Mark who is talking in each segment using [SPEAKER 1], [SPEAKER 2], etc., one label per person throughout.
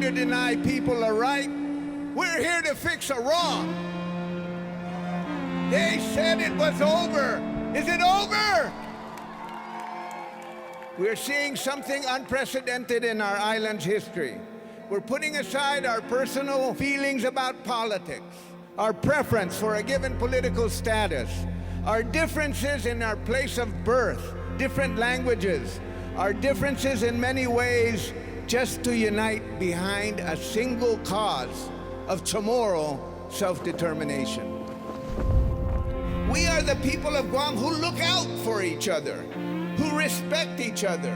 [SPEAKER 1] to deny people a right. We're here to fix a wrong. They said it was over. Is it over? We're seeing something unprecedented in our island's history. We're putting aside our personal feelings about politics, our preference for a given political status, our differences in our place of birth, different languages, our differences in many ways, just to unite behind a single cause of Chamorro self-determination. We are the people of Guam who look out for each other, who respect each other,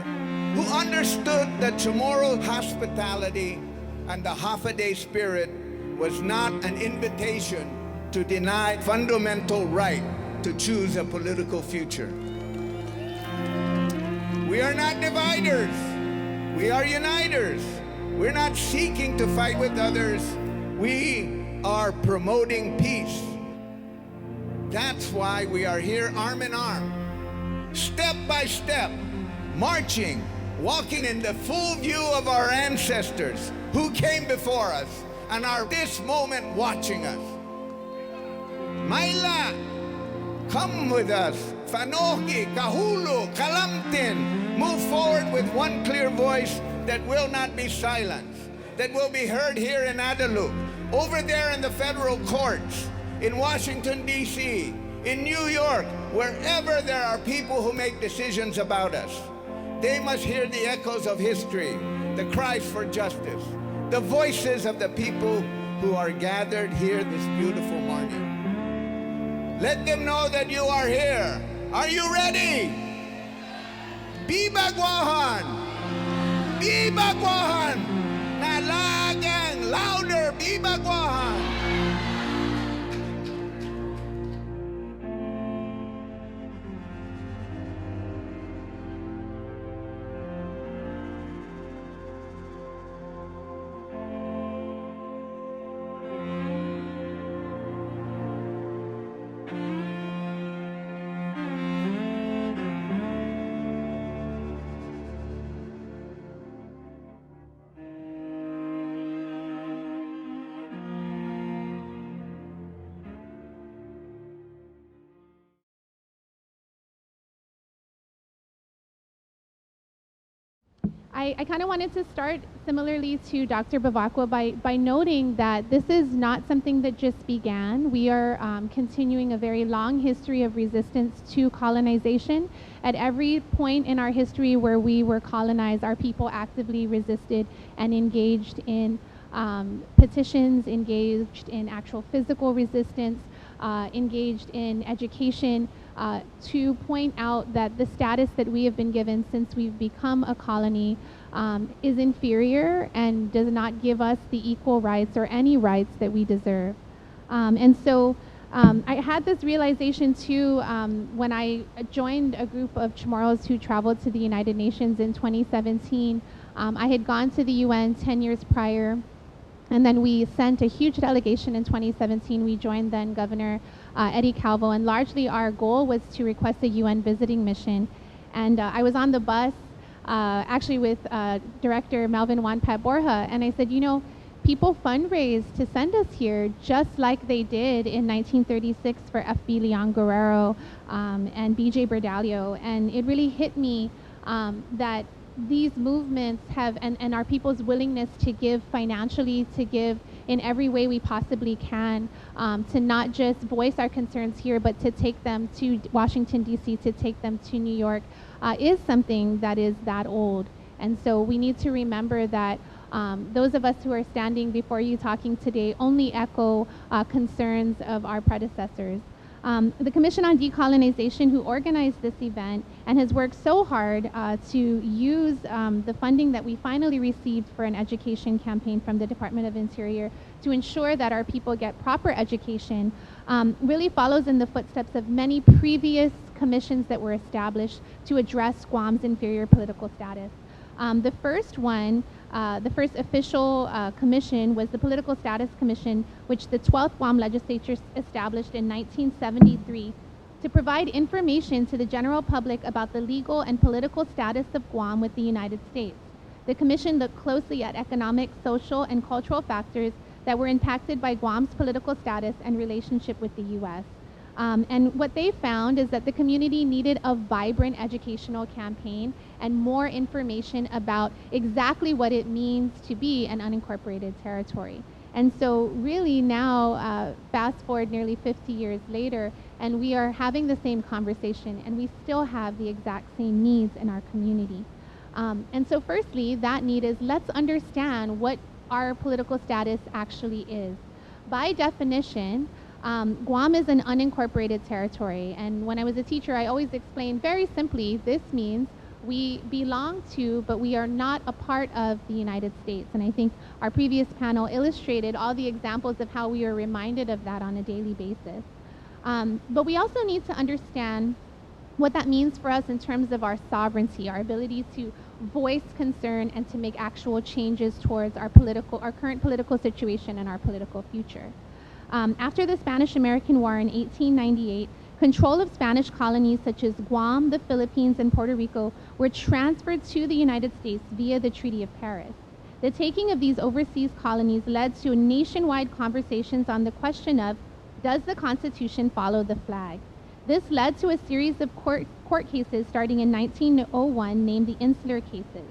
[SPEAKER 1] who understood that Chamorro hospitality and the half-a-day spirit was not an invitation to deny fundamental right to choose a political future. We are not dividers. We are uniters. We're not seeking to fight with others. We are promoting peace. That's why we are here arm in arm, step by step, marching, walking in the full view of our ancestors who came before us and are this moment watching us. Maila, come with us. Fanoki, Kahulu, Kalamtin. Move forward with one clear voice that will not be silenced, that will be heard here in Adelup, over there in the federal courts, in Washington, D.C., in New York, wherever there are people who make decisions about us. They must hear the echoes of history, the cries for justice, the voices of the people who are gathered here this beautiful morning. Let them know that you are here. Are you ready? Biba Guahan! Biba Guahan! Nalagang louder! Biba Guahan!
[SPEAKER 2] I kind of wanted to start similarly to Dr. Bavacqua by noting that this is not something that just began. We are continuing a very long history of resistance to colonization. At every point in our history where we were colonized, our people actively resisted and engaged in petitions, engaged in actual physical resistance, engaged in education, to point out that the status that we have been given since we've become a colony is inferior and does not give us the equal rights or any rights that we deserve. And so I had this realization too when I joined a group of Chamorros who traveled to the United Nations in 2017. I had gone to the UN 10 years prior, and then we sent a huge delegation in 2017. We joined then Governor Eddie Calvo, and largely our goal was to request a UN visiting mission. And I was on the bus actually with Director Melvin Juan Pat Borja, and I said, you know, people fundraised to send us here just like they did in 1936 for F.B. Leon Guerrero and B.J. Berdalio. And it really hit me that these movements have, and our people's willingness to give financially, to give in every way we possibly can, to not just voice our concerns here, but to take them to Washington, D.C., to take them to New York, is something that is that old. And so we need to remember that those of us who are standing before you talking today only echo concerns of our predecessors. The Commission on Decolonization, who organized this event and has worked so hard to use the funding that we finally received for an education campaign from the Department of Interior to ensure that our people get proper education, really follows in the footsteps of many previous commissions that were established to address Guam's inferior political status. The first one, the first official commission was the Political Status Commission, which the 12th Guam Legislature established in 1973 to provide information to the general public about the legal and political status of Guam with the United States. The commission looked closely at economic, social, and cultural factors that were impacted by Guam's political status and relationship with the U.S. And what they found is that the community needed a vibrant educational campaign and more information about exactly what it means to be an unincorporated territory. And so really now, fast forward nearly 50 years later, and we are having the same conversation, and we still have the exact same needs in our community. And so firstly, that need is, let's understand what our political status actually is. By definition, Guam is an unincorporated territory, and when I was a teacher, I always explained very simply, this means we belong to, but we are not a part of the United States. And I think our previous panel illustrated all the examples of how we are reminded of that on a daily basis. But we also need to understand what that means for us in terms of our sovereignty, our ability to voice concern and to make actual changes towards our current political situation and our political future. After the Spanish-American War in 1898, control of Spanish colonies such as Guam, the Philippines, and Puerto Rico were transferred to the United States via the Treaty of Paris. The taking of these overseas colonies led to nationwide conversations on the question of, does the Constitution follow the flag? This led to a series of court cases starting in 1901 named the Insular Cases.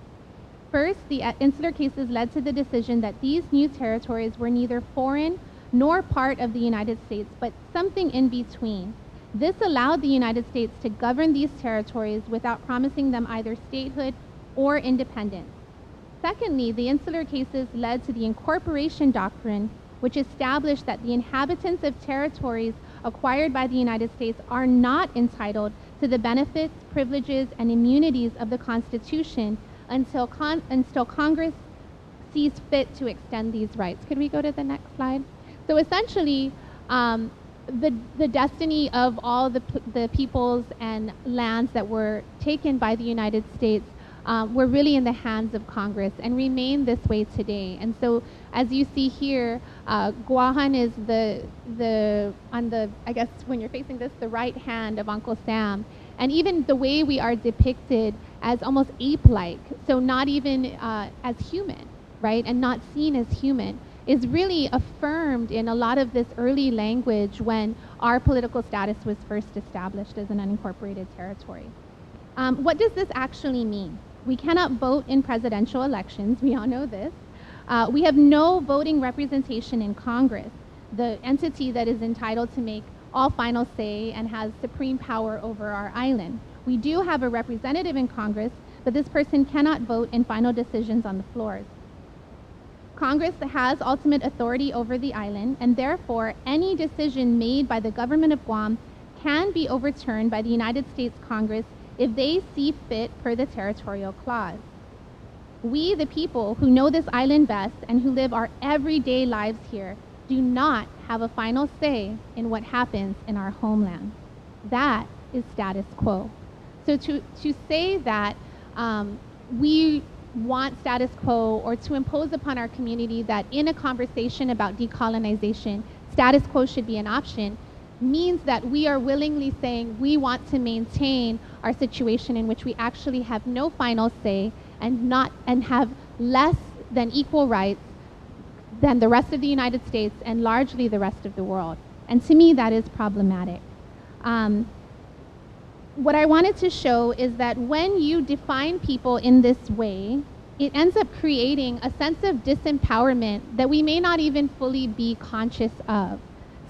[SPEAKER 2] First, the Insular Cases led to the decision that these new territories were neither foreign nor part of the United States, but something in between. This allowed the United States to govern these territories without promising them either statehood or independence. Secondly, the Insular Cases led to the Incorporation Doctrine, which established that the inhabitants of territories acquired by the United States are not entitled to the benefits, privileges, and immunities of the Constitution until Congress sees fit to extend these rights. Could we go to the next slide? So essentially, the destiny of all the peoples and lands that were taken by the United States were really in the hands of Congress and remain this way today. And so, as you see here, Guahan is I guess when you're facing this, the right hand of Uncle Sam. And even the way we are depicted as almost ape-like, so not even as human, right, and not seen as human, is really affirmed in a lot of this early language when our political status was first established as an unincorporated territory. What does this actually mean? We cannot vote in presidential elections. We all know this. We have no voting representation in Congress, the entity that is entitled to make all final say and has supreme power over our island. We do have a representative in Congress, but this person cannot vote in final decisions on the floors. Congress has ultimate authority over the island, and therefore any decision made by the government of Guam can be overturned by the United States Congress if they see fit per the territorial clause. We, the people who know this island best and who live our everyday lives here, do not have a final say in what happens in our homeland. That is status quo. So to say that we want status quo, or to impose upon our community that in a conversation about decolonization, status quo should be an option, means that we are willingly saying we want to maintain our situation in which we actually have no final say and have less than equal rights than the rest of the United States and largely the rest of the world. And to me, that is problematic. What I wanted to show is that when you define people in this way, it ends up creating a sense of disempowerment that we may not even fully be conscious of.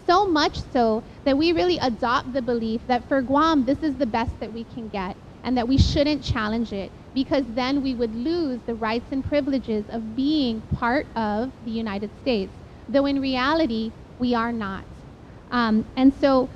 [SPEAKER 2] So much so that we really adopt the belief that for Guam, this is the best that we can get and that we shouldn't challenge it, because then we would lose the rights and privileges of being part of the United States, though in reality, we are not. And so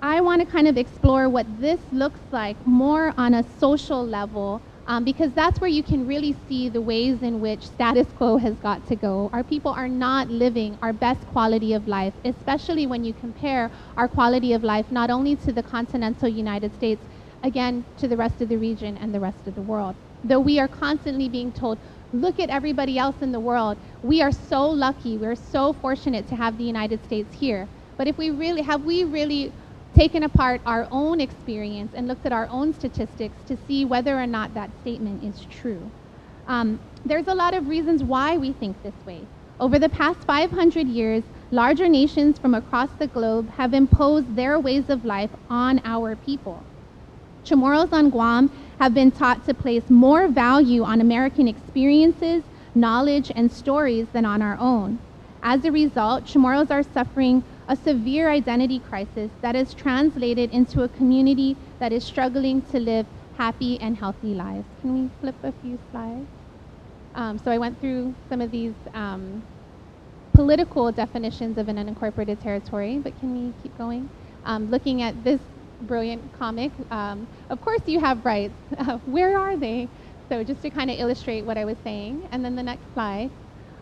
[SPEAKER 2] I want to kind of explore what this looks like more on a social level, because that's where you can really see the ways in which status quo has got to go. Our people are not living our best quality of life, especially when you compare our quality of life not only to the continental United States, again, to the rest of the region and the rest of the world. Though we are constantly being told, look at everybody else in the world. We are so lucky. We're so fortunate to have the United States here. But if we really taken apart our own experience and looked at our own statistics to see whether or not that statement is true. There's a lot of reasons why we think this way. Over the past 500 years, larger nations from across the globe have imposed their ways of life on our people. Chamorros on Guam have been taught to place more value on American experiences, knowledge, and stories than on our own. As a result, Chamorros are suffering a severe identity crisis that is translated into a community that is struggling to live happy and healthy lives. Can we flip a few slides? So I went through some of these political definitions of an unincorporated territory, but can we keep going? Looking at this brilliant comic, of course you have rights. Where are they? So just to kind of illustrate what I was saying. And then the next slide.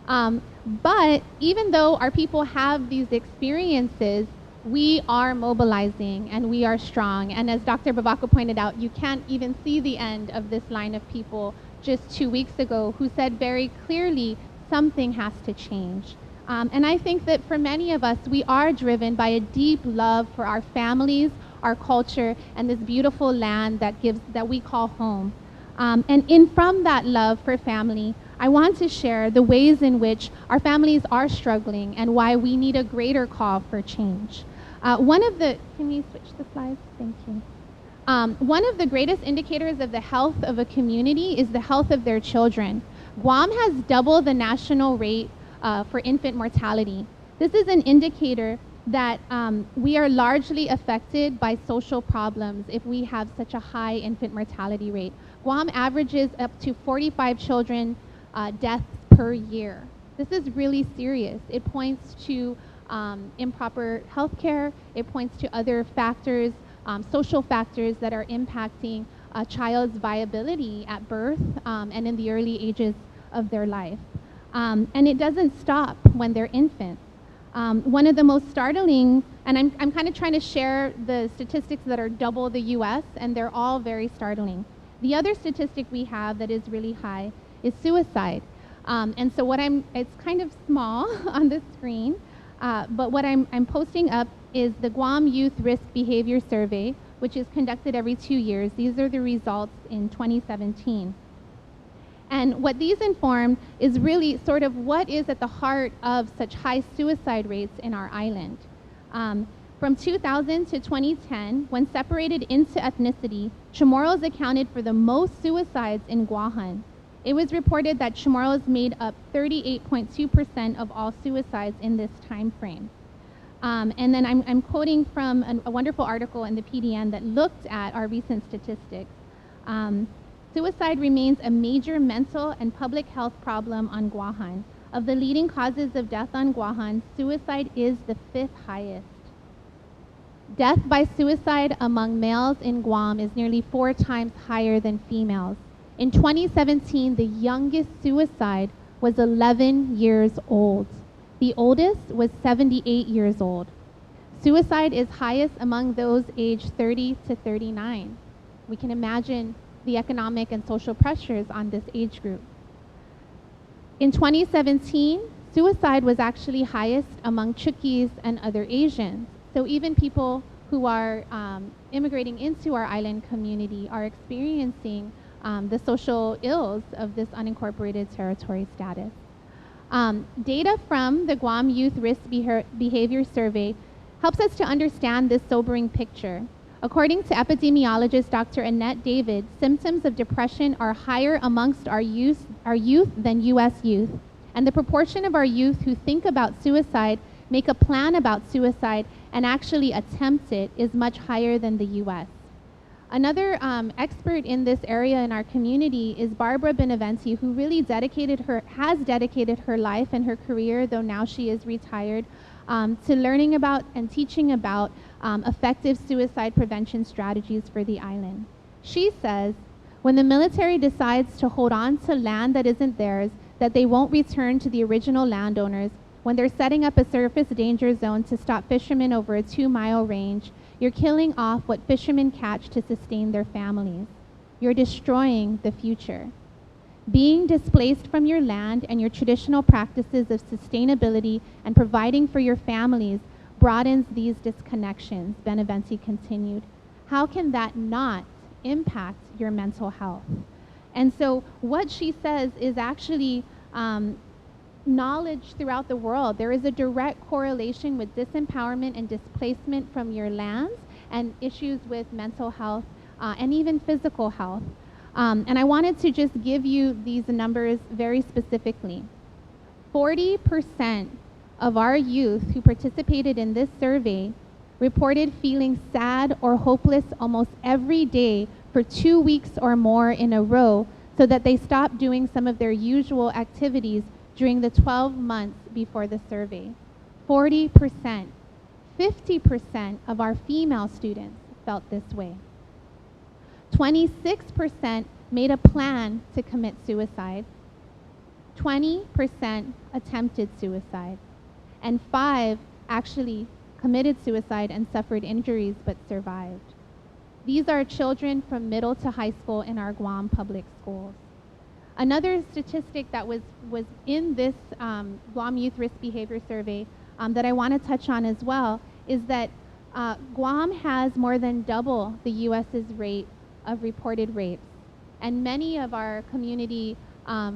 [SPEAKER 2] But even though our people have these experiences, we are mobilizing and we are strong. And as Dr. Bavako pointed out, you can't even see the end of this line of people just 2 weeks ago who said very clearly something has to change. And I think that for many of us, we are driven by a deep love for our families, our culture, and this beautiful land that we call home. And from that love for family, I want to share the ways in which our families are struggling and why we need a greater call for change. Can we switch the slides? Thank you. One of the greatest indicators of the health of a community is the health of their children. Guam has double the national rate for infant mortality. This is an indicator that we are largely affected by social problems if we have such a high infant mortality rate. Guam averages up to 45 children deaths per year. This is really serious. It points to improper health care. It points to other factors, social factors that are impacting a child's viability at birth and in the early ages of their life. And it doesn't stop when they're infants. One of the most startling, and I'm kind of trying to share the statistics that are double the US, and they're all very startling. The other statistic we have that is really high is suicide. And so it's kind of small on the screen, but what I'm posting up is the Guam Youth Risk Behavior Survey, which is conducted every 2 years. These are the results in 2017. And what these inform is really sort of what is at the heart of such high suicide rates in our island. From 2000 to 2010, when separated into ethnicity, Chamorros accounted for the most suicides in Guahan. It was reported that Chamorros made up 38.2% of all suicides in this time frame. And then I'm quoting from a wonderful article in the PDN that looked at our recent statistics. Suicide remains a major mental and public health problem on Guahan. Of the leading causes of death on Guahan, suicide is the 5th highest. Death by suicide among males in Guam is nearly 4 times higher than females. In 2017, the youngest suicide was 11 years old. The oldest was 78 years old. Suicide is highest among those aged 30 to 39. We can imagine the economic and social pressures on this age group. In 2017, suicide was actually highest among Chukis and other Asians. So even people who are immigrating into our island community are experiencing the social ills of this unincorporated territory status. Data from the Guam Youth Risk Behavior Survey helps us to understand this sobering picture. According to epidemiologist Dr. Annette David, symptoms of depression are higher amongst our youth than U.S. youth, and the proportion of our youth who think about suicide, make a plan about suicide, and actually attempt it is much higher than the U.S. Another expert in this area in our community is Barbara Beneventi, who really has dedicated her life and her career, though now she is retired, to learning about and teaching about effective suicide prevention strategies for the island. She says, when the military decides to hold on to land that isn't theirs, that they won't return to the original landowners, when they're setting up a surface danger zone to stop fishermen over a 2-mile range, you're killing off what fishermen catch to sustain their families. You're destroying the future. Being displaced from your land and your traditional practices of sustainability and providing for your families broadens these disconnections, Beneventi continued. How can that not impact your mental health? And so what she says is actually knowledge throughout the world. There is a direct correlation with disempowerment and displacement from your lands and issues with mental health and even physical health. And I wanted to just give you these numbers very specifically. 40% of our youth who participated in this survey reported feeling sad or hopeless almost every day for 2 weeks or more in a row, so that they stopped doing some of their usual activities during the 12 months before the survey. 40%. 50% of our female students felt this way. 26% made a plan to commit suicide. 20% attempted suicide. And 5 actually committed suicide and suffered injuries but survived. These are children from middle to high school in our Guam public schools. Another statistic that was in this Guam Youth Risk Behavior Survey that I want to touch on as well is that Guam has more than double the U.S.'s rate of reported rapes. And many of our community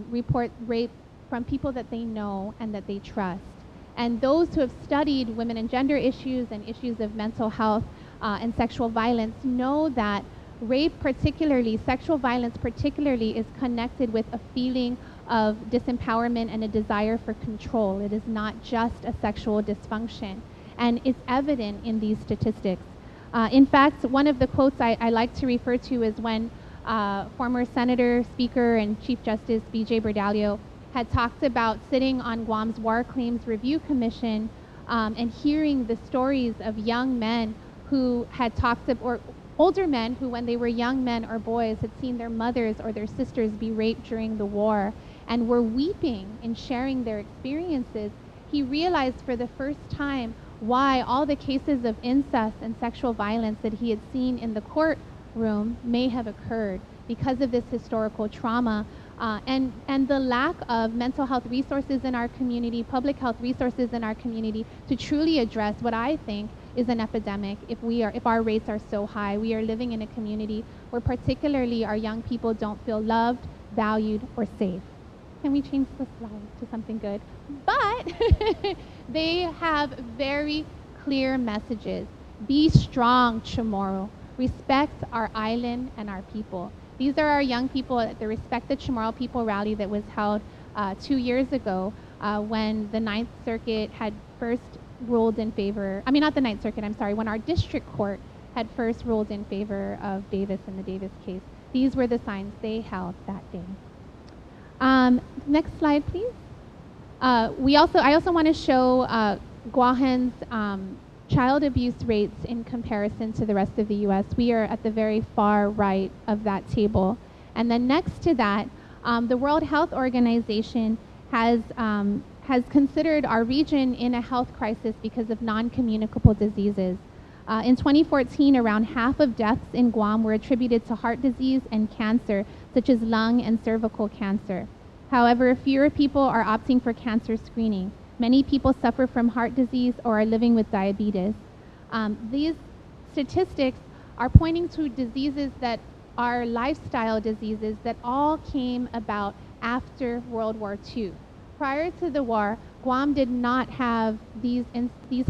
[SPEAKER 2] report rape from people that they know and that they trust. And those who have studied women and gender issues and issues of mental health and sexual violence know that rape particularly, sexual violence particularly, is connected with a feeling of disempowerment and a desire for control. It is not just a sexual dysfunction. And it's evident in these statistics. In fact, one of the quotes I like to refer to is when former Senator, Speaker, and Chief Justice B.J. Berdalio had talked about sitting on Guam's War Claims Review Commission and hearing the stories of young men who had talked to, or older men who, when they were young men or boys, had seen their mothers or their sisters be raped during the war and were weeping and sharing their experiences. He realized for the first time why all the cases of incest and sexual violence that he had seen in the courtroom may have occurred because of this historical trauma and the lack of mental health resources in our community, public health resources in our community to truly address what I think is an epidemic if our rates are so high. We are living in a community where particularly our young people don't feel loved, valued, or safe. Can we change the slide to something good? But they have very clear messages. Be strong, Chamorro. Respect our island and our people. These are our young people at the Respect the Chamorro People rally that was held 2 years ago when the Ninth Circuit had first ruled in favor, not the Ninth Circuit, I'm sorry, when our district court had first ruled in favor of Davis in the Davis case. These were the signs they held that day. Next slide, please. I also want to show Guahan's child abuse rates in comparison to the rest of the U.S. We are at the very far right of that table. And then next to that, the World Health Organization has considered our region in a health crisis because of non-communicable diseases. In 2014, around half of deaths in Guam were attributed to heart disease and cancer, such as lung and cervical cancer. However, fewer people are opting for cancer screening. Many people suffer from heart disease or are living with diabetes. These statistics are pointing to diseases that are lifestyle diseases that all came about after World War II. Prior to the war, Guam did not have these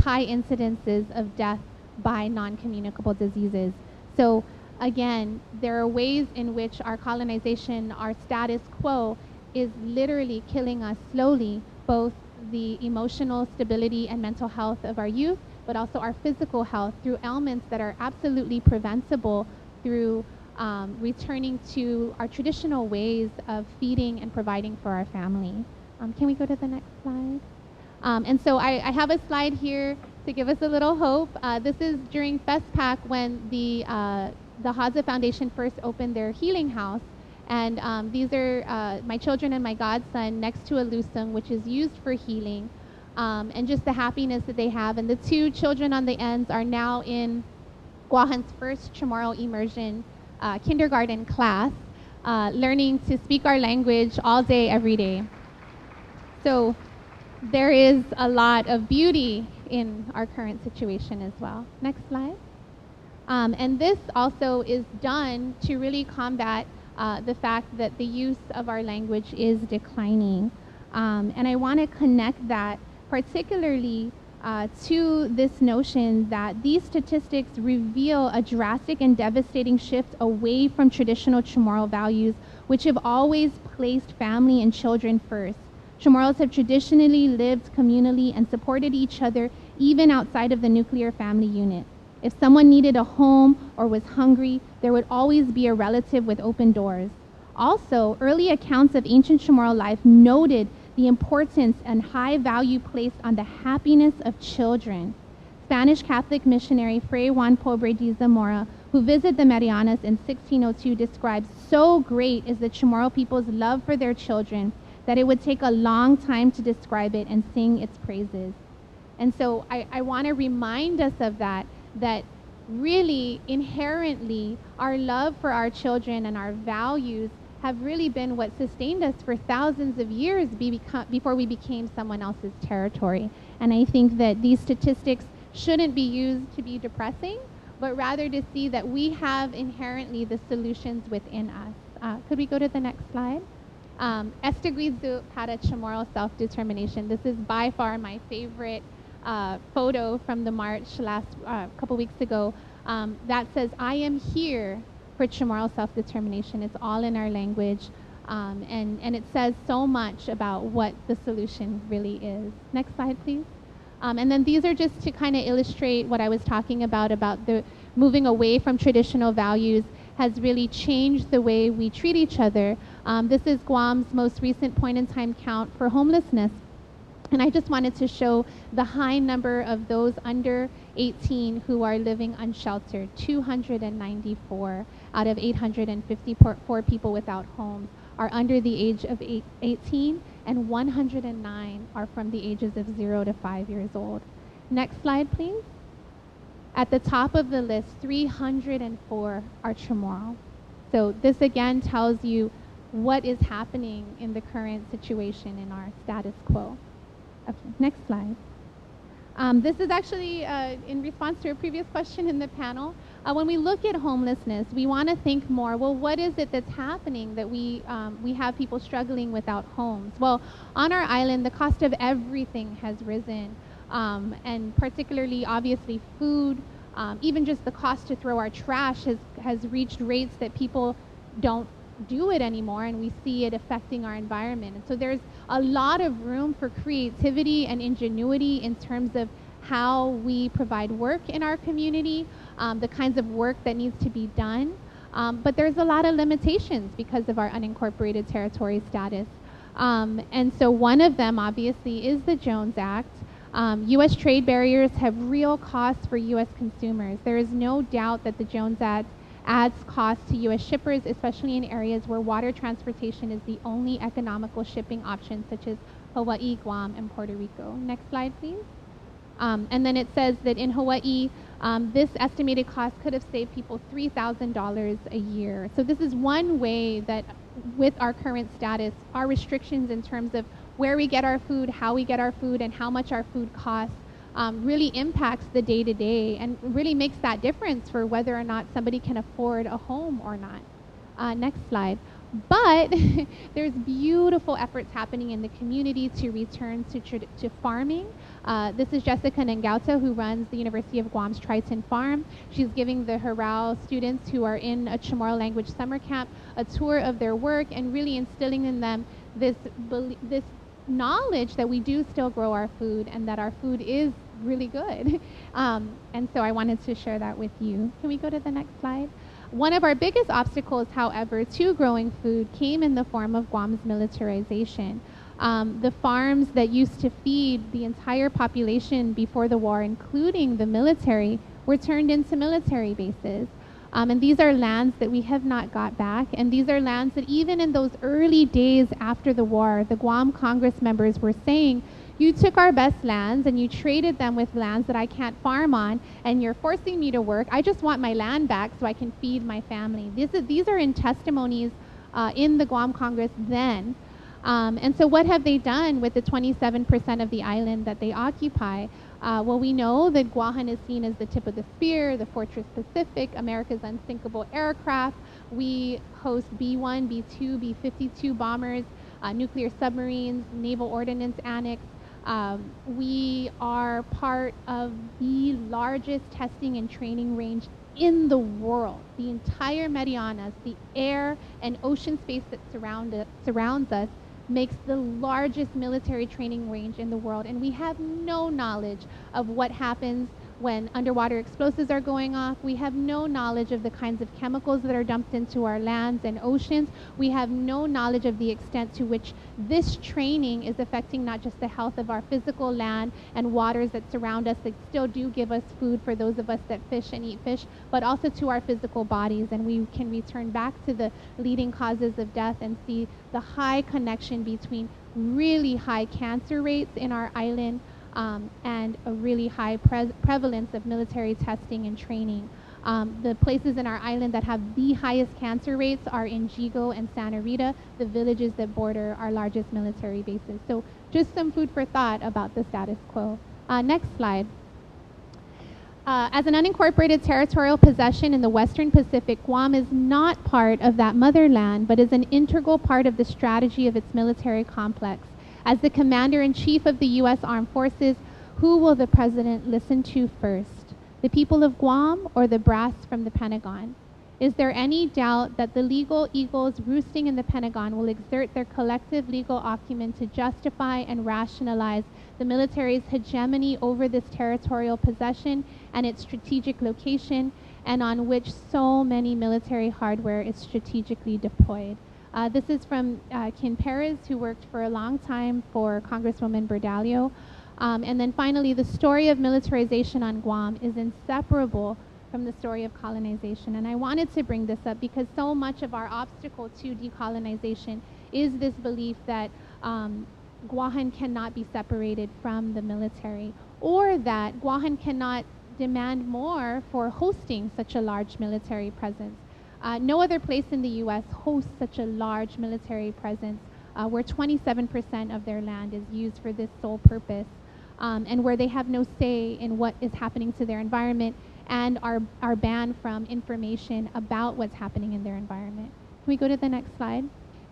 [SPEAKER 2] high incidences of death by non-communicable diseases. So again, there are ways in which our colonization, our status quo, is literally killing us slowly, both the emotional stability and mental health of our youth, but also our physical health through ailments that are absolutely preventable through returning to our traditional ways of feeding and providing for our family. Can we go to the next slide? And so I have a slide here to give us a little hope. This is during FESPAC when the Haza Foundation first opened their healing house. And these are my children and my godson next to a lusung, which is used for healing, and just the happiness that they have. And the two children on the ends are now in Guahan's first Chamorro immersion kindergarten class, learning to speak our language all day, every day. So there is a lot of beauty in our current situation as well. Next slide. And this also is done to really combat the fact that the use of our language is declining. And I want to connect that particularly to this notion that these statistics reveal a drastic and devastating shift away from traditional Chamorro values, which have always placed family and children first. Chamorros have traditionally lived communally and supported each other even outside of the nuclear family unit. If someone needed a home or was hungry, there would always be a relative with open doors. Also, early accounts of ancient Chamorro life noted the importance and high value placed on the happiness of children. Spanish Catholic missionary Fray Juan Pobre de Zamora, who visited the Marianas in 1602, describes, "So great is the Chamorro people's love for their children that it would take a long time to describe it and sing its praises." And so I want to remind us of that really inherently our love for our children and our values have really been what sustained us for thousands of years before we became someone else's territory. And I think that these statistics shouldn't be used to be depressing, but rather to see that we have inherently the solutions within us. Could we go to the next slide? Estegrizu para Chamorro self-determination. This is by far my favorite photo from the march last couple weeks ago. That says, "I am here for Chamorro self-determination." It's all in our language, and it says so much about what the solution really is. Next slide, please. And then these are just to kind of illustrate what I was talking about the moving away from traditional values has really changed the way we treat each other. This is Guam's most recent point-in-time count for homelessness. And I just wanted to show the high number of those under 18 who are living unsheltered. 294 out of 854 people without homes are under the age of 18, and 109 are from the ages of 0 to 5 years old. Next slide, please. At the top of the list, 304 are Chamorro. So this again tells you what is happening in the current situation in our status quo. Okay, next slide. This is actually in response to a previous question in the panel. When we look at homelessness, we want to think more, well, what is it that's happening that we have people struggling without homes? Well, on our island, the cost of everything has risen, and particularly, obviously, food, even just the cost to throw our trash has reached rates that people don't do it anymore, and we see it affecting our environment. And so there's a lot of room for creativity and ingenuity in terms of how we provide work in our community, the kinds of work that needs to be done. But there's a lot of limitations because of our unincorporated territory status. And so one of them, obviously, is the Jones Act. U.S. trade barriers have real costs for U.S. consumers. There is no doubt that the Jones Act adds costs to U.S. shippers, especially in areas where water transportation is the only economical shipping option, such as Hawaii, Guam, and Puerto Rico. Next slide, please. And then it says that in Hawaii, this estimated cost could have saved people $3,000 a year. So this is one way that with our current status, our restrictions in terms of where we get our food, how we get our food, and how much our food costs really impacts the day-to-day and really makes that difference for whether or not somebody can afford a home or not. Next slide. But there's beautiful efforts happening in the community to return to farming. This is Jessica Ngauta, who runs the University of Guam's Triton Farm. She's giving the Harao students who are in a Chamorro language summer camp a tour of their work and really instilling in them this knowledge that we do still grow our food and that our food is really good. And so I wanted to share that with you. Can we go to the next slide? One of our biggest obstacles, however, to growing food came in the form of Guam's militarization. The farms that used to feed the entire population before the war, including the military, were turned into military bases. And these are lands that we have not got back. And these are lands that even in those early days after the war, the Guam Congress members were saying, you took our best lands and you traded them with lands that I can't farm on, and you're forcing me to work. I just want my land back so I can feed my family. These are in testimonies in the Guam Congress then. And so what have they done with the 27% of the island that they occupy? Well, we know that Guam is seen as the tip of the spear, the Fortress Pacific, America's unsinkable aircraft. We host B-1, B-2, B-52 bombers, nuclear submarines, naval ordnance annex. We are part of the largest testing and training range in the world. The entire Marianas, the air and ocean space that surrounds us, makes the largest military training range in the world, and we have no knowledge of what happens when underwater explosives are going off. We have no knowledge of the kinds of chemicals that are dumped into our lands and oceans. We have no knowledge of the extent to which this training is affecting not just the health of our physical land and waters that surround us that still do give us food for those of us that fish and eat fish, but also to our physical bodies. And we can return back to the leading causes of death and see the high connection between really high cancer rates in our island and a really high prevalence of military testing and training. The places in our island that have the highest cancer rates are in Jigo and Santa Rita, the villages that border our largest military bases. So just some food for thought about the status quo. Next slide. As an unincorporated territorial possession in the Western Pacific, Guam is not part of that motherland, but is an integral part of the strategy of its military complex. As the Commander-in-Chief of the U.S. Armed Forces, who will the President listen to first? The people of Guam or the brass from the Pentagon? Is there any doubt that the legal eagles roosting in the Pentagon will exert their collective legal acumen to justify and rationalize the military's hegemony over this territorial possession and its strategic location, and on which so many military hardware is strategically deployed? This is from Kin Perez, who worked for a long time for Congresswoman Berdalio. And then finally, the story of militarization on Guam is inseparable from the story of colonization. And I wanted to bring this up because so much of our obstacle to decolonization is this belief that Guam cannot be separated from the military, or that Guam cannot demand more for hosting such a large military presence. No other place in the U.S. hosts such a large military presence where 27% of their land is used for this sole purpose, and where they have no say in what is happening to their environment and are banned from information about what's happening in their environment. Can we go to the next slide?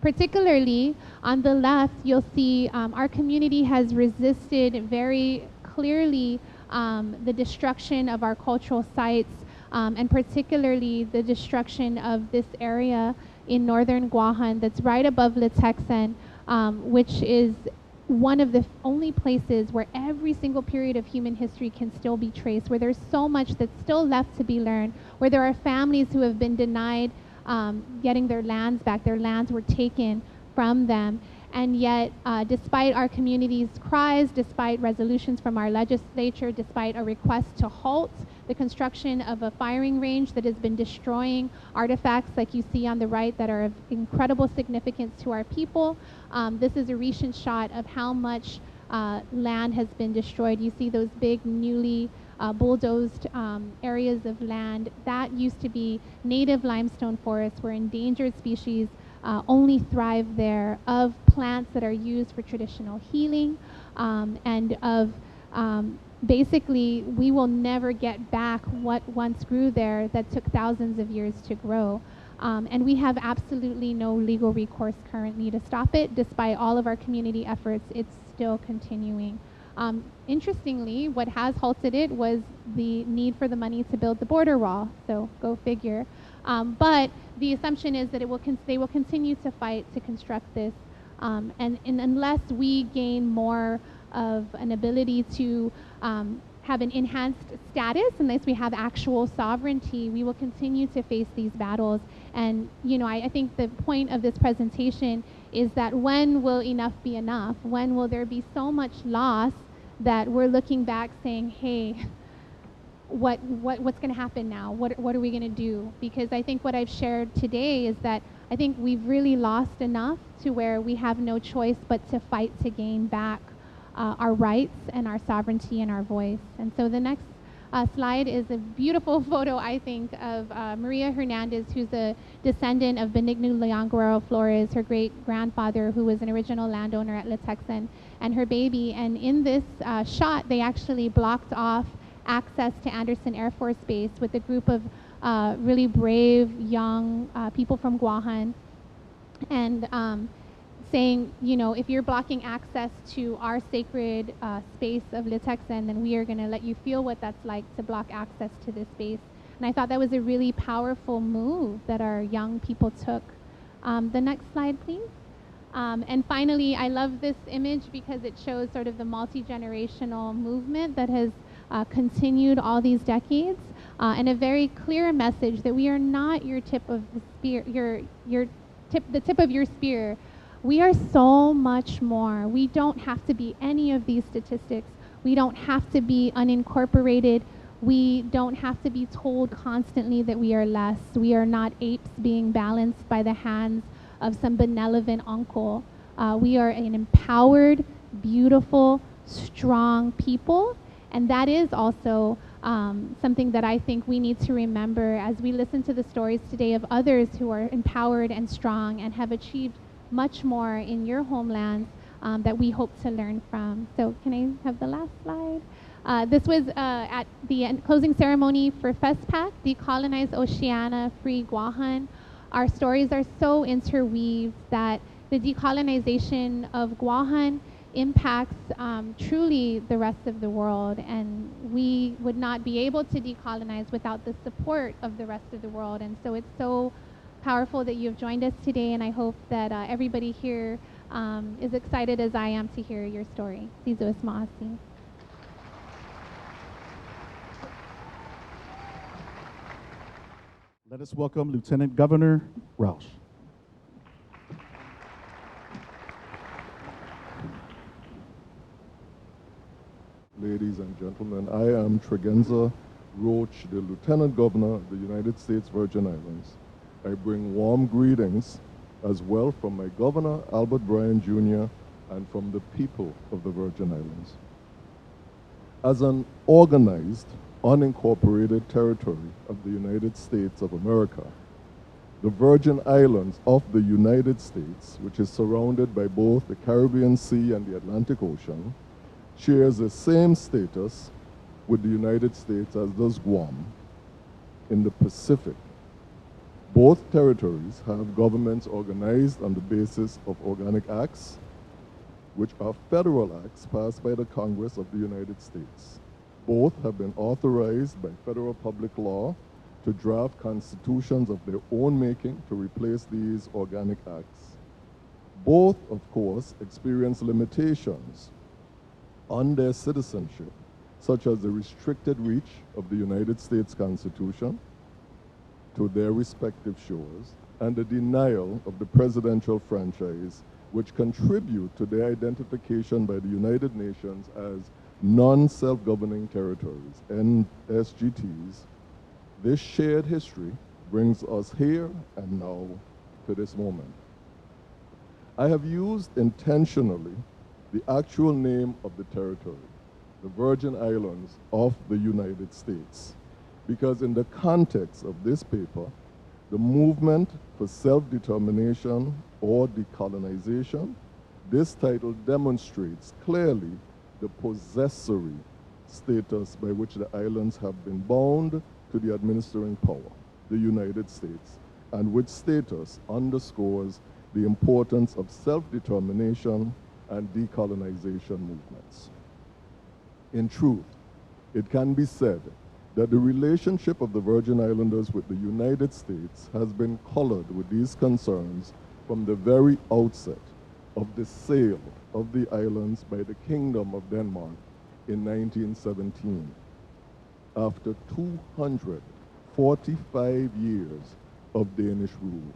[SPEAKER 2] Particularly on the left, you'll see our community has resisted very clearly the destruction of our cultural sites, and particularly the destruction of this area in northern Guam that's right above Litexen, which is one of the only places where every single period of human history can still be traced, where there's so much that's still left to be learned, where there are families who have been denied getting their lands back. Their lands were taken from them. And yet, despite our community's cries, despite resolutions from our legislature, despite a request to halt the construction of a firing range that has been destroying artifacts like you see on the right that are of incredible significance to our people, this is a recent shot of how much land has been destroyed. You see those big newly bulldozed areas of land. That used to be native limestone forests where endangered species only thrive there, of plants that are used for traditional healing, and of basically we will never get back what once grew there that took thousands of years to grow. And we have absolutely no legal recourse currently to stop it. Despite all of our community efforts, it's still continuing. Interestingly, what has halted it was the need for the money to build the border wall, so go figure. But the assumption is that they will continue to fight to construct this, and unless we gain more of an ability to have an enhanced status, unless we have actual sovereignty, we will continue to face these battles. And I think the point of this presentation is that when will enough be enough? When will there be so much loss that we're looking back saying, hey, what's going to happen now? What are we going to do? Because I think what I've shared today is that I think we've really lost enough to where we have no choice but to fight to gain back our rights and our sovereignty and our voice. And so the next slide is a beautiful photo, I think, of Maria Hernandez, who's a descendant of Benigno Leon Guerrero Flores, her great-grandfather, who was an original landowner at Litexan, and her baby. And in this shot, they actually blocked off access to Anderson Air Force Base with a group of really brave young people from Guahan, and saying, you know, if you're blocking access to our sacred space of Litexan, then we are going to let you feel what that's like to block access to this space. And I thought that was a really powerful move that our young people took. The next slide, please. And finally, I love this image because it shows sort of the multi-generational movement that has continued all these decades, and a very clear message that we are not your tip of the spear, the tip of your spear. We are so much more. We don't have to be any of these statistics. We don't have to be unincorporated. We don't have to be told constantly that we are less. We are not apes being balanced by the hands of some benevolent uncle. We are an empowered, beautiful, strong people. And that is also something that I think we need to remember as we listen to the stories today of others who are empowered and strong and have achieved much more in your homelands that we hope to learn from. So can I have the last slide? This was at the closing ceremony for FESPAC, Decolonize Oceania, Free Guahan. Our stories are so interweaved that the decolonization of Guahan impacts truly the rest of the world, and we would not be able to decolonize without the support of the rest of the world. And so it's so powerful that you've joined us today, and I hope that everybody here is excited as I am to hear your story. Sizu Ismaasi.
[SPEAKER 3] Let us welcome Lieutenant Governor Roush.
[SPEAKER 4] Ladies and gentlemen, I am Tregenza Roach, the Lieutenant Governor of the United States Virgin Islands. I bring warm greetings as well from my Governor, Albert Bryan Jr., and from the people of the Virgin Islands. As an organized, unincorporated territory of the United States of America, the Virgin Islands of the United States, which is surrounded by both the Caribbean Sea and the Atlantic Ocean, shares the same status with the United States as does Guam in the Pacific. Both territories have governments organized on the basis of organic acts, which are federal acts passed by the Congress of the United States. Both have been authorized by federal public law to draft constitutions of their own making to replace these organic acts. Both, of course, experience limitations on their citizenship, such as the restricted reach of the United States Constitution to their respective shores, and the denial of the presidential franchise, which contribute to their identification by the United Nations as non-self-governing territories, NSGTs. This shared history brings us here and now to this moment. I have used intentionally the actual name of the territory, the Virgin Islands of the United States, because in the context of this paper, the movement for self-determination or decolonization, this title demonstrates clearly the possessory status by which the islands have been bound to the administering power, the United States, and which status underscores the importance of self-determination and decolonization movements. In truth, it can be said that the relationship of the Virgin Islanders with the United States has been colored with these concerns from the very outset of the sale of the islands by the Kingdom of Denmark in 1917. After 245 years of Danish rule,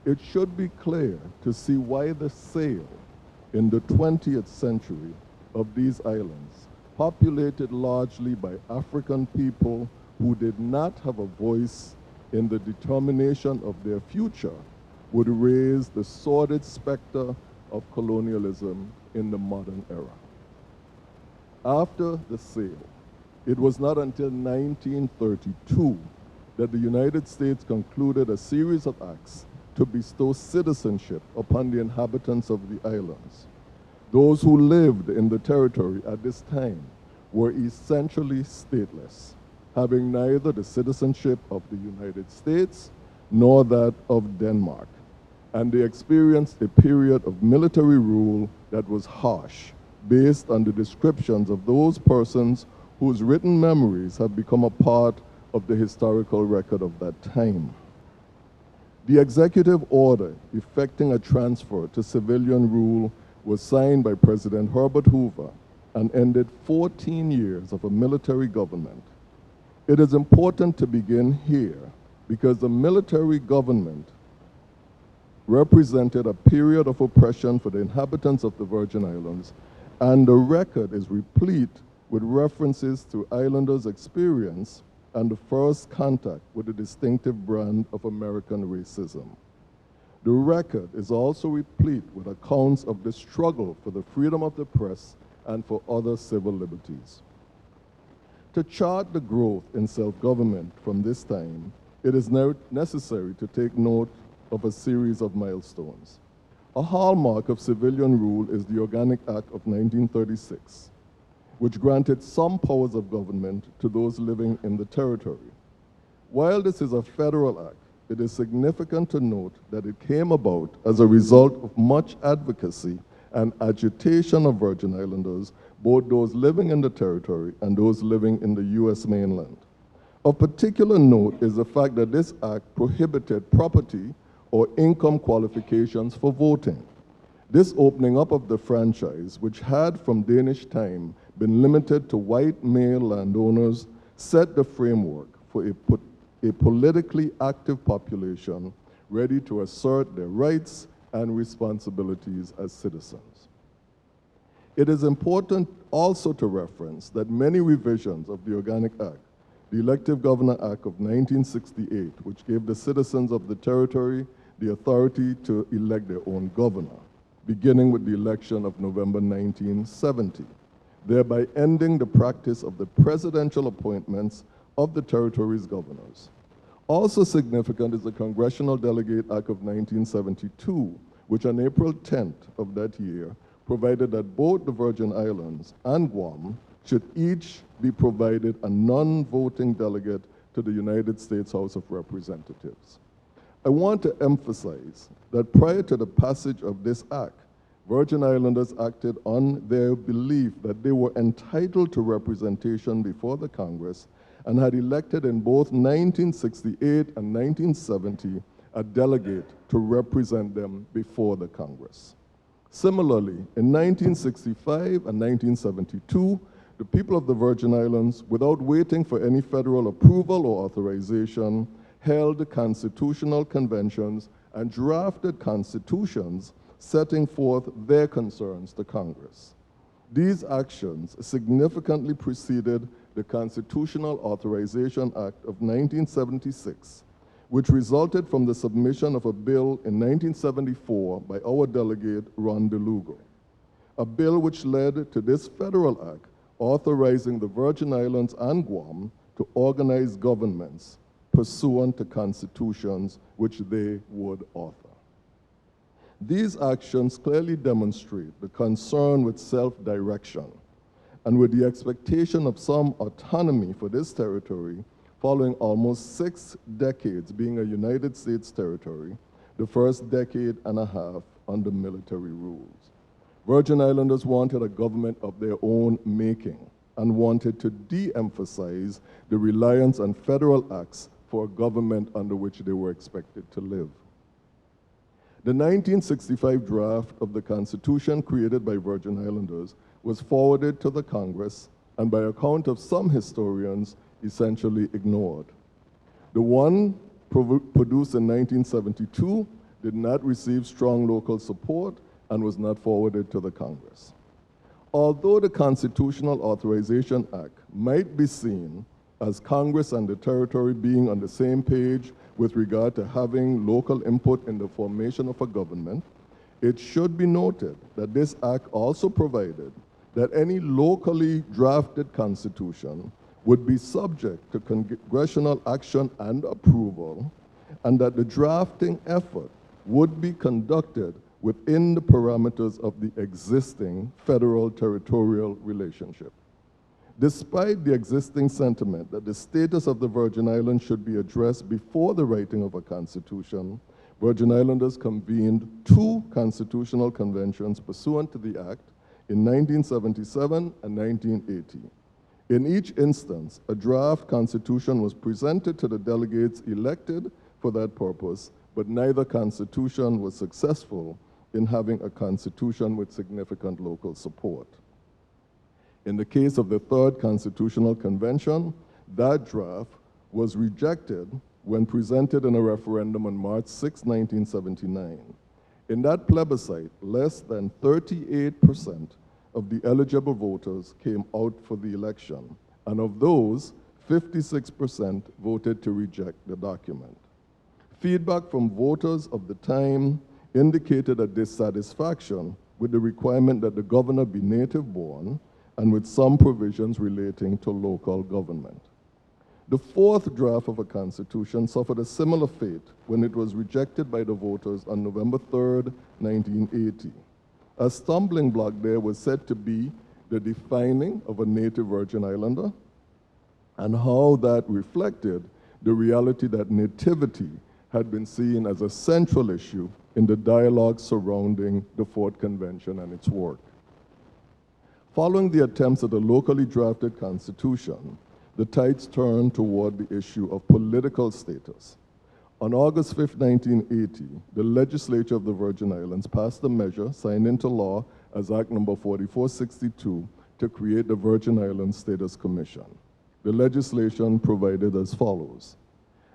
[SPEAKER 4] it should be clear to see why the sale in the 20th century of these islands, populated largely by African people who did not have a voice in the determination of their future, would raise the sordid specter of colonialism in the modern era. After the sale, It was not until 1932 that the United States concluded a series of acts to bestow citizenship upon the inhabitants of the islands. Those who lived in the territory at this time were essentially stateless, having neither the citizenship of the United States nor that of Denmark. And they experienced a period of military rule that was harsh, based on the descriptions of those persons whose written memories have become a part of the historical record of that time. The executive order effecting a transfer to civilian rule was signed by President Herbert Hoover and ended 14 years of a military government. It is important to begin here because the military government represented a period of oppression for the inhabitants of the Virgin Islands, and the record is replete with references to islanders' experience and the first contact with the distinctive brand of American racism. The record is also replete with accounts of the struggle for the freedom of the press and for other civil liberties. To chart the growth in self-government from this time, it is now necessary to take note of a series of milestones. A hallmark of civilian rule is the Organic Act of 1936, which granted some powers of government to those living in the territory. While this is a federal act, it is significant to note that it came about as a result of much advocacy and agitation of Virgin Islanders, both those living in the territory and those living in the U.S. mainland. Of particular note is the fact that this act prohibited property or income qualifications for voting. This opening up of the franchise, which had from Danish time been limited to white male landowners, set the framework for a politically active population ready to assert their rights and responsibilities as citizens. It is important also to reference that many revisions of the Organic Act, the Elective Governor Act of 1968, which gave the citizens of the territory the authority to elect their own governor, beginning with the election of November 1970, thereby ending the practice of the presidential appointments of the territory's governors. Also significant is the Congressional Delegate Act of 1972, which on April 10th of that year provided that both the Virgin Islands and Guam should each be provided a non-voting delegate to the United States House of Representatives. I want to emphasize that prior to the passage of this act, Virgin Islanders acted on their belief that they were entitled to representation before the Congress and had elected in both 1968 and 1970 a delegate to represent them before the Congress. Similarly, in 1965 and 1972, the people of the Virgin Islands, without waiting for any federal approval or authorization, held constitutional conventions and drafted constitutions setting forth their concerns to Congress. These actions significantly preceded the Constitutional Authorization Act of 1976, which resulted from the submission of a bill in 1974 by our delegate, Ron DeLugo, a bill which led to this federal act authorizing the Virgin Islands and Guam to organize governments pursuant to constitutions which they would author. These actions clearly demonstrate the concern with self-direction and with the expectation of some autonomy for this territory following almost 6 decades being a United States territory, the first decade and a half under military rules. Virgin Islanders wanted a government of their own making and wanted to de-emphasize the reliance on federal acts for a government under which they were expected to live. The 1965 draft of the Constitution created by Virgin Islanders was forwarded to the Congress and, by account of some historians, essentially ignored. The one produced in 1972 did not receive strong local support and was not forwarded to the Congress. Although the Constitutional Authorization Act might be seen as Congress and the territory being on the same page with regard to having local input in the formation of a government, it should be noted that this act also provided that any locally drafted constitution would be subject to congressional action and approval, and that the drafting effort would be conducted within the parameters of the existing federal-territorial relationship. Despite the existing sentiment that the status of the Virgin Islands should be addressed before the writing of a constitution, Virgin Islanders convened 2 constitutional conventions pursuant to the Act in 1977 and 1980. In each instance, a draft constitution was presented to the delegates elected for that purpose, but neither constitution was successful in having a constitution with significant local support. In the case of the Third Constitutional Convention, that draft was rejected when presented in a referendum on March 6, 1979. In that plebiscite, less than 38% of the eligible voters came out for the election, and of those, 56% voted to reject the document. Feedback from voters of the time indicated a dissatisfaction with the requirement that the governor be native-born and with some provisions relating to local government. The fourth draft of a constitution suffered a similar fate when it was rejected by the voters on November 3, 1980. A stumbling block there was said to be the defining of a native Virgin Islander and how that reflected the reality that nativity had been seen as a central issue in the dialogue surrounding the Fourth Convention and its work. Following the attempts at a locally drafted constitution, the tides turned toward the issue of political status. On August 5, 1980, the legislature of the Virgin Islands passed a measure signed into law as Act Number 4462 to create the Virgin Islands Status Commission. The legislation provided as follows.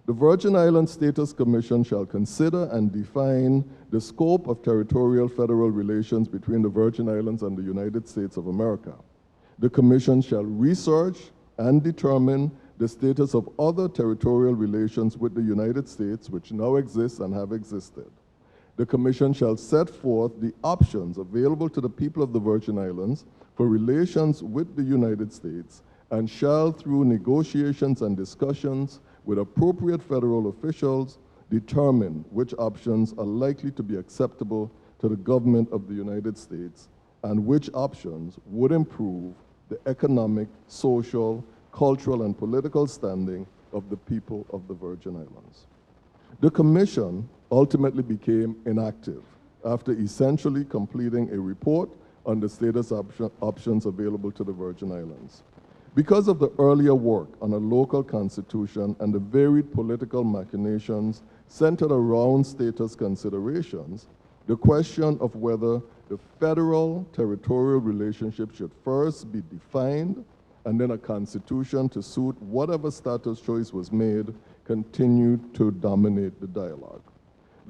[SPEAKER 4] The Virgin Islands Status Commission shall consider and define the scope of territorial federal relations between the Virgin Islands and the United States of America. The Commission shall research and determine the status of other territorial relations with the United States which now exist and have existed. The Commission shall set forth the options available to the people of the Virgin Islands for relations with the United States and shall, through negotiations and discussions with appropriate federal officials, determine which options are likely to be acceptable to the government of the United States and which options would improve the economic, social, cultural, and political standing of the people of the Virgin Islands. The Commission ultimately became inactive after essentially completing a report on the status options available to the Virgin Islands. Because of the earlier work on a local constitution and the varied political machinations centered around status considerations, the question of whether the federal-territorial relationship should first be defined and then a constitution to suit whatever status choice was made continued to dominate the dialogue.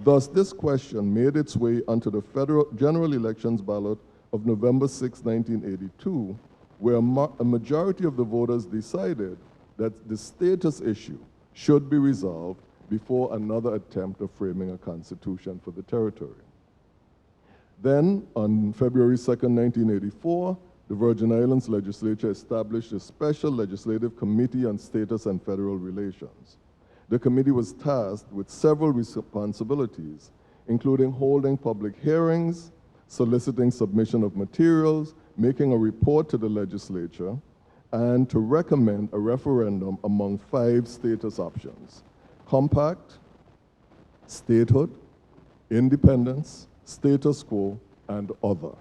[SPEAKER 4] Thus, this question made its way onto the federal general elections ballot of November 6, 1982, where a majority of the voters decided that the status issue should be resolved before another attempt of framing a constitution for the territory. Then, on February 2, 1984, the Virgin Islands legislature established a special legislative committee on status and federal relations. The committee was tasked with several responsibilities, including holding public hearings, soliciting submission of materials, making a report to the legislature, and to recommend a referendum among 5 status options: compact, statehood, independence, status quo, and other.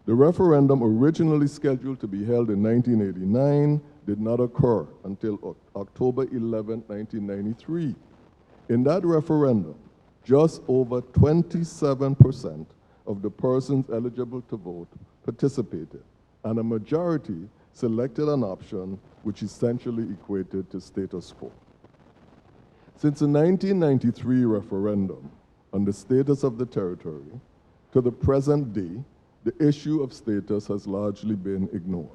[SPEAKER 4] The referendum, originally scheduled to be held in 1989, did not occur until October 11, 1993. In that referendum, just over 27% of the persons eligible to vote participated, and a majority selected an option which essentially equated to status quo. Since the 1993 referendum on the status of the territory, to the present day, the issue of status has largely been ignored.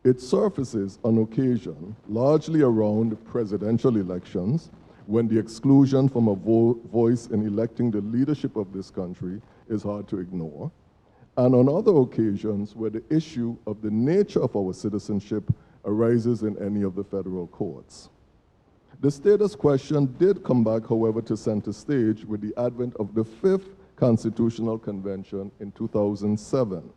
[SPEAKER 4] It surfaces on occasion, largely around presidential elections, when the exclusion from a voice in electing the leadership of this country is hard to ignore, and on other occasions where the issue of the nature of our citizenship arises in any of the federal courts. The status question did come back, however, to center stage with the advent of the Fifth Constitutional Convention in 2007,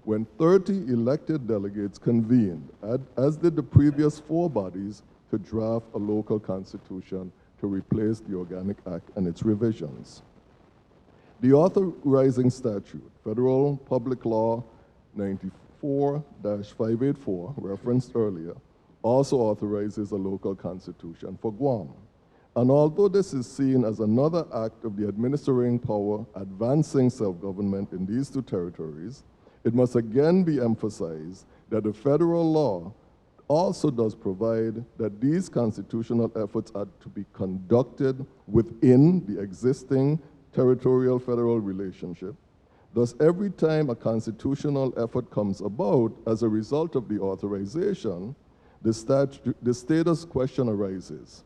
[SPEAKER 4] when 30 elected delegates convened, as did the previous 4 bodies, to draft a local constitution to replace the Organic Act and its revisions. The authorizing statute, Federal Public Law 94-584, referenced earlier, also authorizes a local constitution for Guam. And although this is seen as another act of the administering power advancing self-government in these 2 territories, it must again be emphasized that the federal law also does provide that these constitutional efforts are to be conducted within the existing territorial federal relationship. Thus, every time a constitutional effort comes about as a result of the authorization, the status question arises.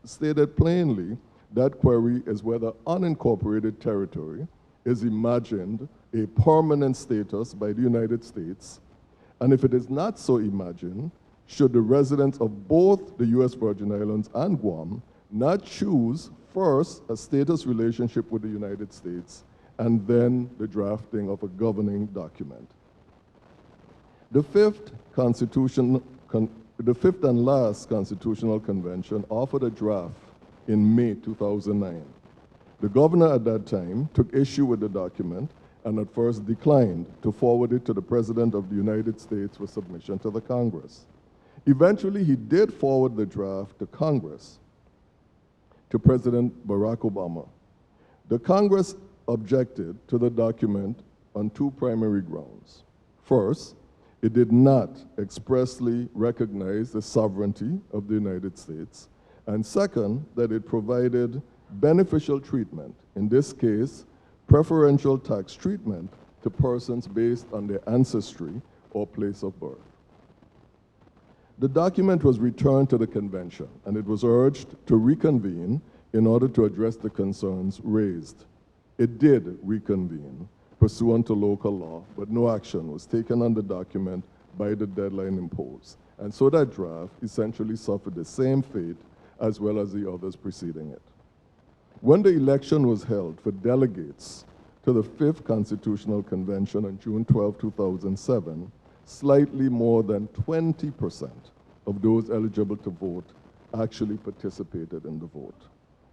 [SPEAKER 4] Stated plainly, that query is whether unincorporated territory is imagined a permanent status by the United States, and if it is not so imagined, should the residents of both the U.S. Virgin Islands and Guam not choose first a status relationship with the United States and then the drafting of a governing document. The fifth and last Constitutional Convention offered a draft in May 2009. The governor at that time took issue with the document and at first declined to forward it to the President of the United States for submission to the Congress. Eventually, he did forward the draft to Congress, to President Barack Obama. The Congress objected to the document on 2 primary grounds. First, it did not expressly recognize the sovereignty of the United States. And second, that it provided beneficial treatment, in this case, preferential tax treatment to persons based on their ancestry or place of birth. The document was returned to the convention, and it was urged to reconvene in order to address the concerns raised. It did reconvene pursuant to local law, but no action was taken on the document by the deadline imposed. And so that draft essentially suffered the same fate as well as the others preceding it. When the election was held for delegates to the Fifth Constitutional Convention on June 12, 2007, slightly more than 20% of those eligible to vote actually participated in the vote.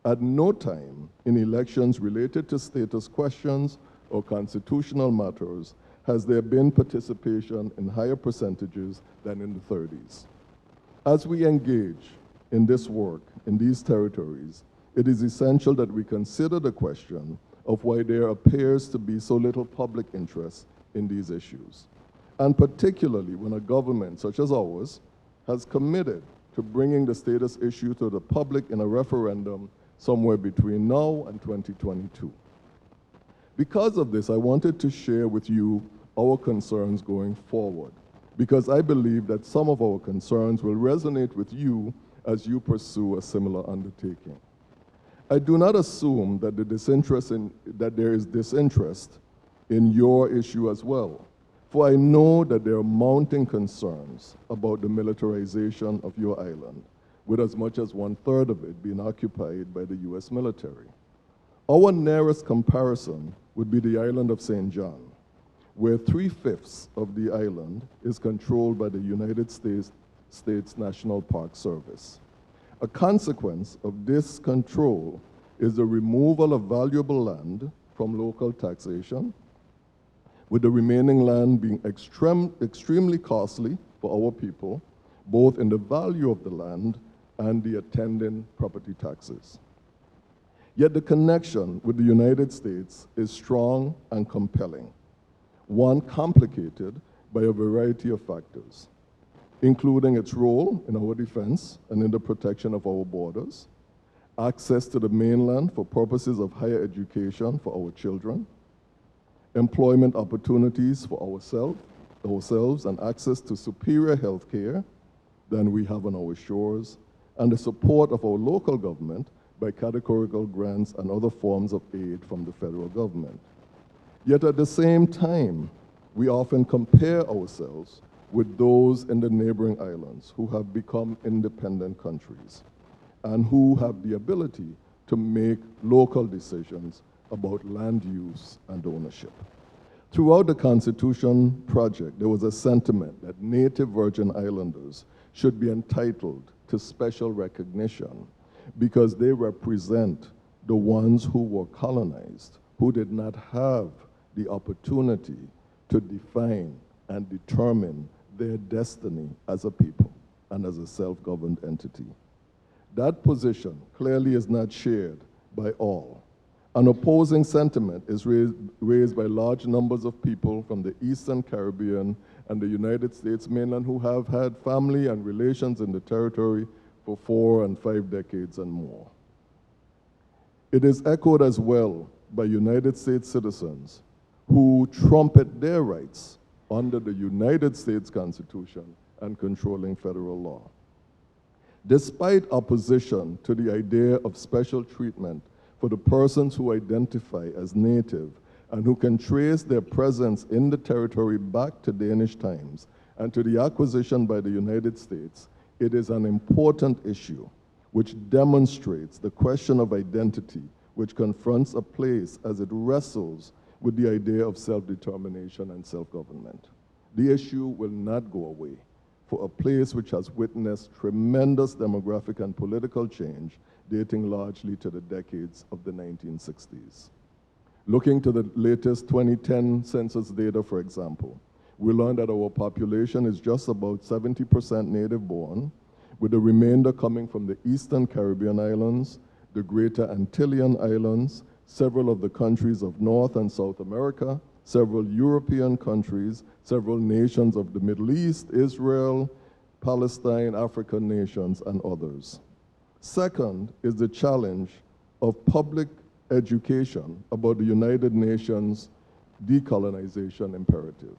[SPEAKER 4] At no time in elections related to status questions or constitutional matters has there been participation in higher percentages than in the 30s. As we engage in this work in these territories, it is essential that we consider the question of why there appears to be so little public interest in these issues, and particularly when a government such as ours has committed to bringing the status issue to the public in a referendum somewhere between now and 2022. Because of this, I wanted to share with you our concerns going forward, because I believe that some of our concerns will resonate with you as you pursue a similar undertaking. I do not assume that there is disinterest in your issue as well, for I know that there are mounting concerns about the militarization of your island, with as much as 1/3 of it being occupied by the US military. Our nearest comparison would be the island of St. John, where 3/5 of the island is controlled by the United States National Park Service. A consequence of this control is the removal of valuable land from local taxation, with the remaining land being extremely costly for our people, both in the value of the land and the attendant property taxes. Yet the connection with the United States is strong and compelling, one complicated by a variety of factors, including its role in our defense and in the protection of our borders, access to the mainland for purposes of higher education for our children, employment opportunities for ourselves and access to superior health care than we have on our shores, and the support of our local government by categorical grants and other forms of aid from the federal government. Yet at the same time, we often compare ourselves with those in the neighboring islands who have become independent countries and who have the ability to make local decisions about land use and ownership. Throughout the Constitution project, there was a sentiment that native Virgin Islanders should be entitled to special recognition because they represent the ones who were colonized, who did not have the opportunity to define and determine their destiny as a people and as a self-governed entity. That position clearly is not shared by all. An opposing sentiment is raised by large numbers of people from the Eastern Caribbean and the United States mainland who have had family and relations in the territory for 4 and 5 decades and more. It is echoed as well by United States citizens who trumpet their rights under the United States Constitution and controlling federal law. Despite opposition to the idea of special treatment for the persons who identify as native and who can trace their presence in the territory back to Danish times and to the acquisition by the United States, it is an important issue which demonstrates the question of identity, which confronts a place as it wrestles with the idea of self-determination and self-government. The issue will not go away for a place which has witnessed tremendous demographic and political change dating largely to the decades of the 1960s. Looking to the latest 2010 census data, for example, we learned that our population is just about 70% native-born, with the remainder coming from the Eastern Caribbean islands, the Greater Antillean Islands, several of the countries of North and South America, several European countries, several nations of the Middle East, Israel, Palestine, African nations, and others. Second is the challenge of public education about the United Nations decolonization imperative.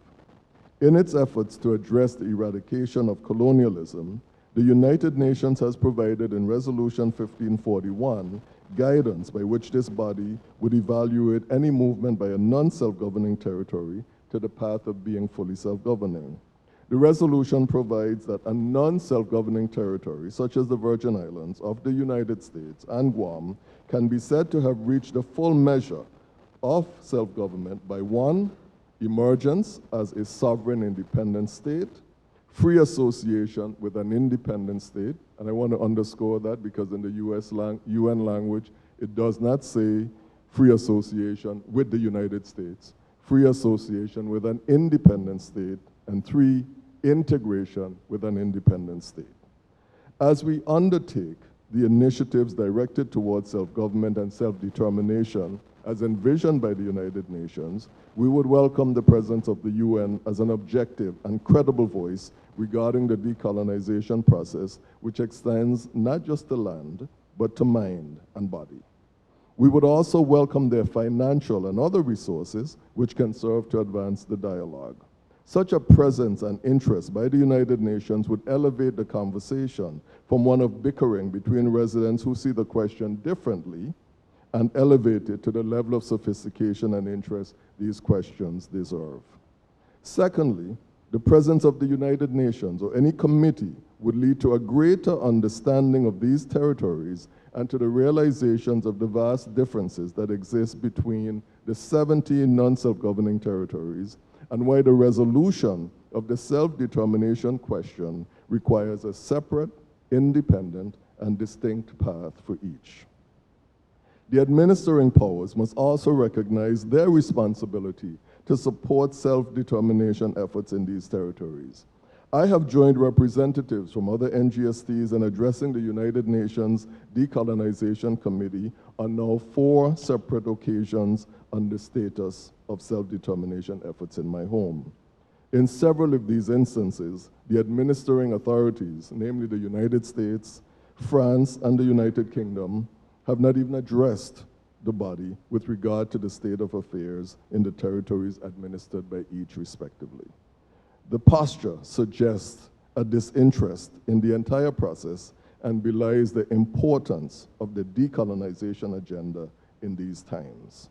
[SPEAKER 4] In its efforts to address the eradication of colonialism, the United Nations has provided in Resolution 1541 guidance by which this body would evaluate any movement by a non-self-governing territory to the path of being fully self-governing. The resolution provides that a non-self-governing territory, such as the Virgin Islands of the United States and Guam, can be said to have reached the full measure of self-government by 1, emergence as a sovereign independent state, free association with an independent state, and I want to underscore that because in the UN language, it does not say free association with the United States, free association with an independent state, and 3, integration with an independent state. As we undertake the initiatives directed towards self-government and self-determination as envisioned by the United Nations, we would welcome the presence of the UN as an objective and credible voice regarding the decolonization process, which extends not just to land, but to mind and body. We would also welcome their financial and other resources which can serve to advance the dialogue. Such a presence and interest by the United Nations would elevate the conversation from one of bickering between residents who see the question differently and elevate it to the level of sophistication and interest these questions deserve. Secondly, the presence of the United Nations or any committee would lead to a greater understanding of these territories and to the realizations of the vast differences that exist between the 17 non-self-governing territories and why the resolution of the self-determination question requires a separate, independent, and distinct path for each. The administering powers must also recognize their responsibility to support self-determination efforts in these territories. I have joined representatives from other NGSTs in addressing the United Nations Decolonization Committee on now 4 separate occasions on the status of self-determination efforts in my home. In several of these instances, the administering authorities, namely the United States, France, and the United Kingdom, have not even addressed the body with regard to the state of affairs in the territories administered by each respectively. The posture suggests a disinterest in the entire process and belies the importance of the decolonization agenda in these times.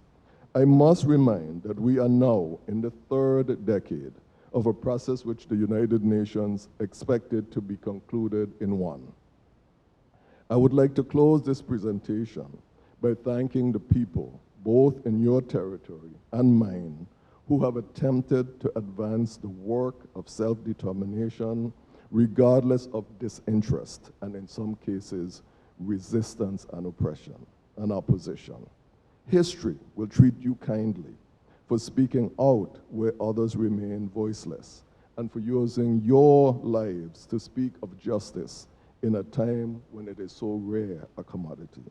[SPEAKER 4] I must remind that we are now in the 3rd decade of a process which the United Nations expected to be concluded in one. I would like to close this presentation by thanking the people, both in your territory and mine, who have attempted to advance the work of self-determination regardless of disinterest and, in some cases, resistance and oppression and opposition. History will treat you kindly for speaking out where others remain voiceless and for using your lives to speak of justice in a time when it is so rare a commodity.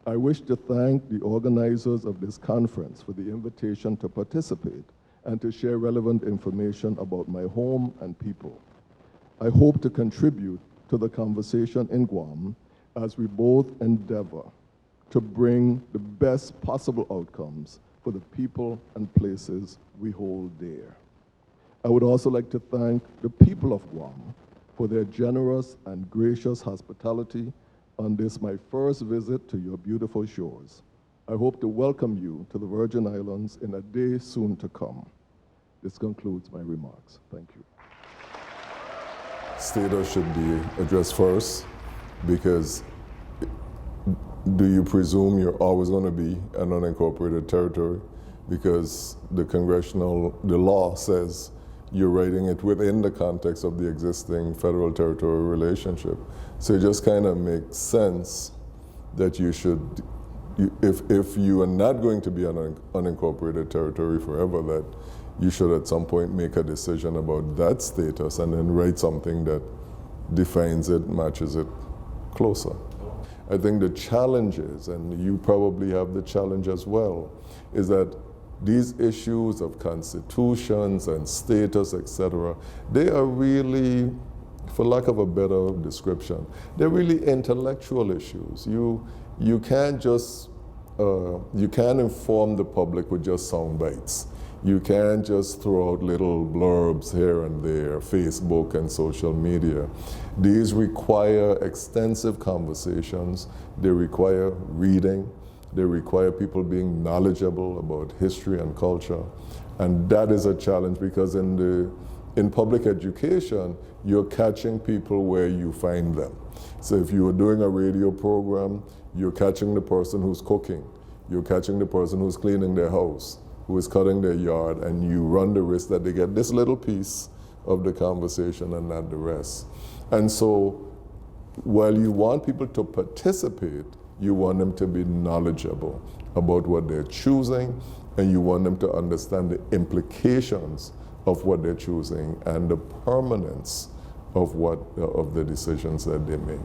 [SPEAKER 4] I wish to thank the organizers of this conference for the invitation to participate and to share relevant information about my home and people. I hope to contribute to the conversation in Guam as we both endeavor to bring the best possible outcomes for the people and places we hold dear. I would also like to thank the people of Guam for their generous and gracious hospitality on this, my first visit to your beautiful shores. I hope to welcome you to the Virgin Islands in a day soon to come. This concludes my remarks. Thank you.
[SPEAKER 5] Status should be addressed first, because do you presume you're always going to be an unincorporated territory? Because the law says you're writing it within the context of the existing federal-territorial relationship. So it just kind of makes sense that you should, if you are not going to be an unincorporated territory forever, that you should at some point make a decision about that status and then write something that defines it, matches it closer. I think the challenge is, and you probably have the challenge as well, is that these issues of constitutions and status, etc., they are really, for lack of a better description, they're really intellectual issues. You can't just, you can't inform the public with just sound bites. You can't just throw out little blurbs here and there, Facebook and social media. These require extensive conversations. They require reading. They require people being knowledgeable about history and culture. And that is a challenge, because in public education, you're catching people where you find them. So if you are doing a radio program, you're catching the person who's cooking. You're catching the person who's cleaning their house, who is cutting their yard, and you run the risk that they get this little piece of the conversation and not the rest. And so while you want people to participate, you want them to be knowledgeable about what they're choosing, and you want them to understand the implications of what they're choosing and the permanence of the decisions that they make.